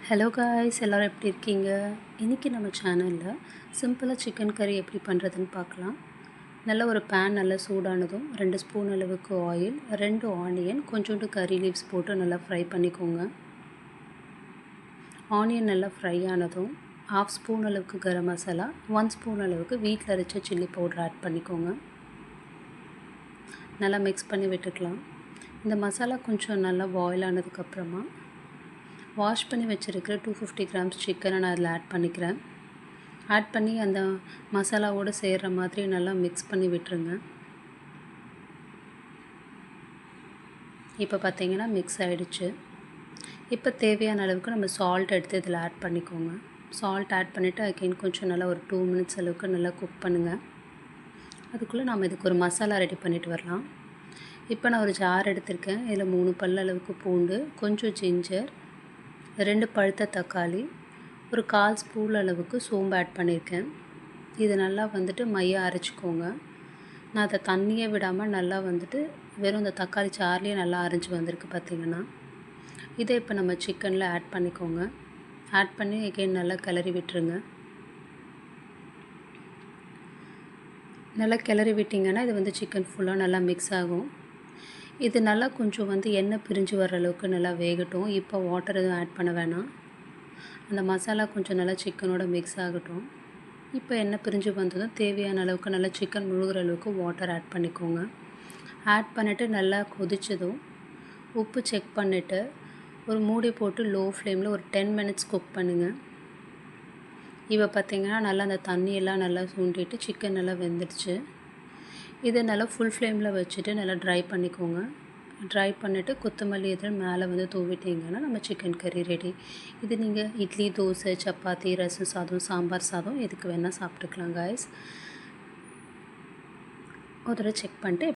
Hello guys, எல்லோரும் எப்படி இருக்கீங்க? இன்றைக்கி நம்ம சேனலில் சிம்பிளாக சிக்கன் கறி எப்படி பண்ணுறதுன்னு பார்க்கலாம். நல்ல ஒரு பேன் நல்லா சூடானதும் 2 ஸ்பூன் அளவுக்கு ஆயில், 2 ஆனியன், கொஞ்சோண்டு கறி லீவ்ஸ் போட்டு நல்லா ஃப்ரை பண்ணிக்கோங்க. ஆனியன் நல்லா ஃப்ரை ஆனதும் 1/2 ஸ்பூன் அளவுக்கு கரம் மசாலா, 1 ஸ்பூன் அளவுக்கு வீட்டில் அரைச்ச சில்லி பவுடர் ஆட் பண்ணிக்கோங்க. நல்லா மிக்ஸ் பண்ணி விட்டுக்கலாம். இந்த மசாலா கொஞ்சம் நல்லா பாயில் ஆனதுக்கப்புறமா வாஷ் பண்ணி வச்சுருக்கிற 250 கிராம்ஸ் சிக்கனை நான் அதில் ஆட் பண்ணிக்கிறேன். ஆட் பண்ணி அந்த மசாலாவோடு சேர்கிற மாதிரி நல்லா மிக்ஸ் பண்ணி விட்டுருங்க. இப்போ பார்த்திங்கன்னா மிக்ஸ் ஆகிடுச்சு. இப்போ தேவையான அளவுக்கு நம்ம சால்ட் எடுத்து இதில் ஆட் பண்ணிக்கோங்க. சால்ட் ஆட் பண்ணிவிட்டு அகைன் கொஞ்சம் நல்லா ஒரு 2 மினிட்ஸ் அளவுக்கு நல்லா குக் பண்ணுங்கள். அதுக்குள்ளே நம்ம இதுக்கு ஒரு மசாலா ரெடி பண்ணிவிட்டு வரலாம். இப்போ நான் ஒரு ஜார் எடுத்திருக்கேன். இதில் 3 பல் அளவுக்கு பூண்டு, கொஞ்சம் ஜிஞ்சர், 2 பழுத்த தக்காளி, ஒரு 1/4 ஸ்பூன் அளவுக்கு சோம்பு ஆட் பண்ணியிருக்கேன். இது நல்லா மையாக அரைச்சிக்கோங்க. நான் அதை தண்ணியே விடாமல் நல்லா வெறும் இந்த தக்காளி சாறுலேயே நல்லா அரைஞ்சி வந்திருக்கு பார்த்திங்கன்னா. இதை இப்போ நம்ம சிக்கனில் ஆட் பண்ணிக்கோங்க. ஆட் பண்ணி எகைன் நல்லா கிளறி விட்டுருங்க. நல்லா கிளறி விட்டிங்கன்னா இது சிக்கன் ஃபுல்லாக நல்லா மிக்ஸ் ஆகும். இது நல்லா கொஞ்சம் எண்ணெய் பிரிஞ்சு வர அளவுக்கு நல்லா வேகட்டும். இப்போ வாட்டர் எதுவும் ஆட் பண்ண வேணாம். அந்த மசாலா கொஞ்சம் நல்லா சிக்கனோட மிக்ஸ் ஆகட்டும். இப்போ எண்ணெய் பிரிஞ்சு வந்ததும் தேவையான அளவுக்கு நல்லா சிக்கன் முழுகிற அளவுக்கு வாட்டர் ஆட் பண்ணிக்கோங்க. ஆட் பண்ணிவிட்டு நல்லா கொதித்ததும் உப்பு செக் பண்ணிவிட்டு ஒரு மூடி போட்டு லோ ஃப்ளேமில் ஒரு 10 மினிட்ஸ் குக் பண்ணுங்கள். இப்போ பார்த்திங்கன்னா நல்லா அந்த தண்ணியெல்லாம் நல்லா சூண்டிட்டு சிக்கன் நல்லா வெந்துடுச்சு. இதை நல்லா ஃபுல் ஃப்ளேமில் வச்சுட்டு நல்லா ட்ரை பண்ணிக்கோங்க. ட்ரை பண்ணிவிட்டு கொத்தமல்லி இதில் மேலே தூவிட்டிங்கன்னா நம்ம சிக்கன் கறி ரெடி. இது நீங்கள் இட்லி, தோசை, சப்பாத்தி, ரசம் சாதம், சாம்பார் சாதம் எதுக்கு வேணால் சாப்பிட்டுக்கலாம் காய்ஸ். ஒரு தடவை செக் பண்ணிட்டு